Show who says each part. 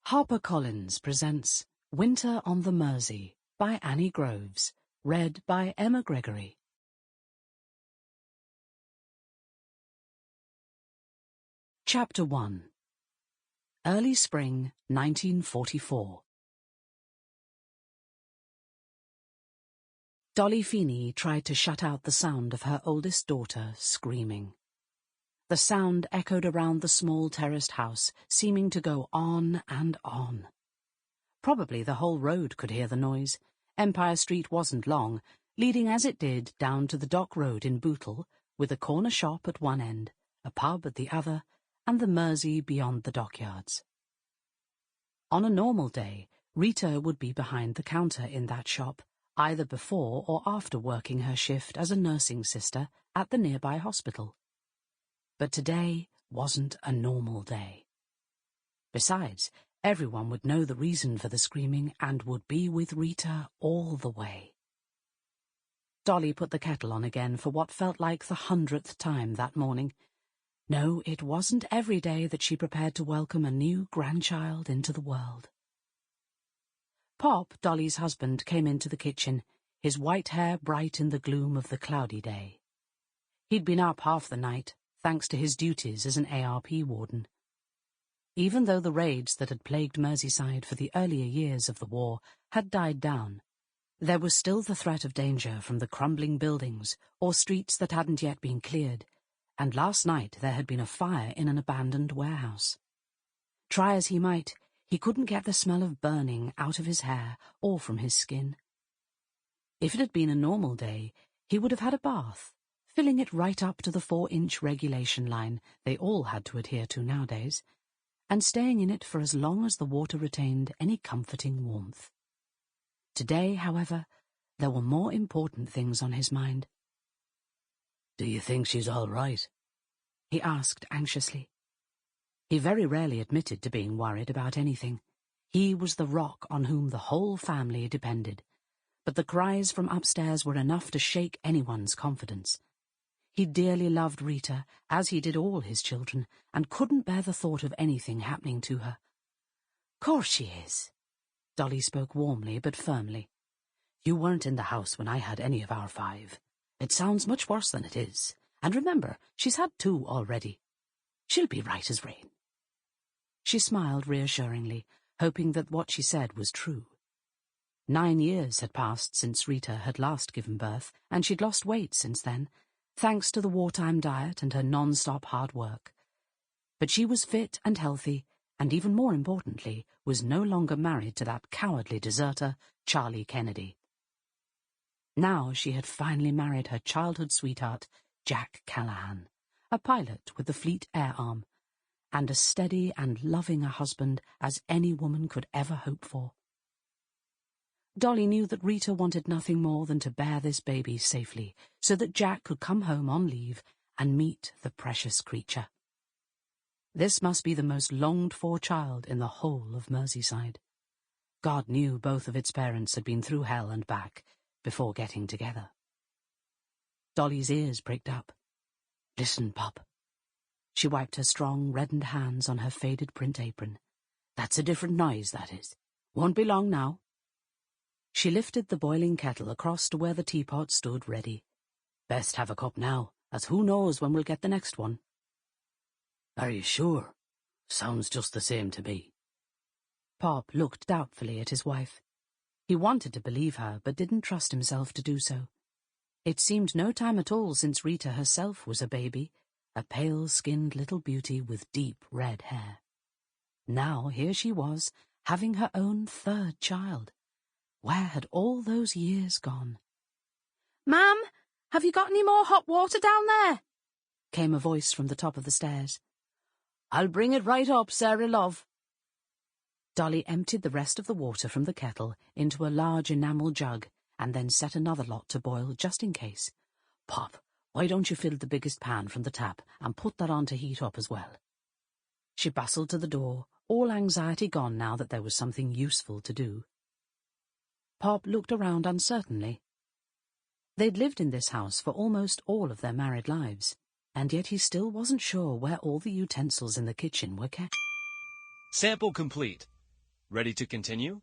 Speaker 1: HarperCollins presents Winter on the Mersey by Annie Groves, read by Emma Gregory. Chapter 1. Early Spring, 1944. Dolly Feeny tried to shut out the sound of her oldest daughter screaming. The sound echoed around the small terraced house, seeming to go on and on. Probably the whole road could hear the noise. Empire Street wasn't long, leading as it did down to the Dock Road in Bootle, with a corner shop at one end, a pub at the other, and the Mersey beyond the dockyards. On a normal day, Rita would be behind the counter in that shop, either before or after working her shift as a nursing sister at the nearby hospital. But today wasn't a normal day. Besides, everyone would know the reason for the screaming and would be with Rita all the way. Dolly put the kettle on again for what felt like the 100th time that morning. No, it wasn't every day that she prepared to welcome a new grandchild into the world. Pop, Dolly's husband, came into the kitchen, his white hair bright in the gloom of the cloudy day. He'd been up half the night, thanks to his duties as an ARP warden. Even though the raids that had plagued Merseyside for the earlier years of the war had died down, there was still the threat of danger from the crumbling buildings or streets that hadn't yet been cleared, and last night there had been a fire in an abandoned warehouse. Try as he might, he couldn't get the smell of burning out of his hair or from his skin. If it had been a normal day, he would have had a bath, filling it right up to the 4-inch regulation line they all had to adhere to nowadays, and staying in it for as long as the water retained any comforting warmth. Today, however, there were more important things on his mind.
Speaker 2: "Do you think she's all right?"
Speaker 1: he asked anxiously. He very rarely admitted to being worried about anything. He was the rock on whom the whole family depended, but the cries from upstairs were enough to shake anyone's confidence. He dearly loved Rita, as he did all his children, and couldn't bear the thought of anything happening to her. "Course she is." Dolly spoke warmly but firmly. "You weren't in the house when I had any of our 5. It sounds much worse than it is. And remember, she's had 2 already. She'll be right as rain." She smiled reassuringly, hoping that what she said was true. 9 years had passed since Rita had last given birth, and she'd lost weight since then, thanks to the wartime diet and her non-stop hard work. But she was fit and healthy, and even more importantly, was no longer married to that cowardly deserter, Charlie Kennedy. Now she had finally married her childhood sweetheart, Jack Callahan, a pilot with the Fleet Air Arm, and as steady and loving a husband as any woman could ever hope for. Dolly knew that Rita wanted nothing more than to bear this baby safely, so that Jack could come home on leave and meet the precious creature. This must be the most longed-for child in the whole of Merseyside. God knew both of its parents had been through hell and back before getting together. Dolly's ears pricked up. "Listen, Pop." She wiped her strong, reddened hands on her faded print apron. "That's a different noise, that is. Won't be long now." She lifted the boiling kettle across to where the teapot stood ready. "Best have a cup now, as who knows when we'll get the next one."
Speaker 2: "Are you sure? Sounds just the same to me."
Speaker 1: Pop looked doubtfully at his wife. He wanted to believe her, but didn't trust himself to do so. It seemed no time at all since Rita herself was a baby, a pale-skinned little beauty with deep red hair. Now here she was, having her own 3rd child. Where had all those years gone?
Speaker 3: "Ma'am, have you got any more hot water down there?"
Speaker 1: came a voice from the top of the stairs.
Speaker 2: "I'll bring it right up, Sarah, love."
Speaker 1: Dolly emptied the rest of the water from the kettle into a large enamel jug and then set another lot to boil just in case.
Speaker 2: "Pop, why don't you fill the biggest pan from the tap and put that on to heat up as well?"
Speaker 1: She bustled to the door, all anxiety gone now that there was something useful to do. Pop looked around uncertainly. They'd lived in this house for almost all of their married lives, and yet he still wasn't sure where all the utensils in the kitchen were kept.
Speaker 4: Sample complete.
Speaker 3: Ready to continue?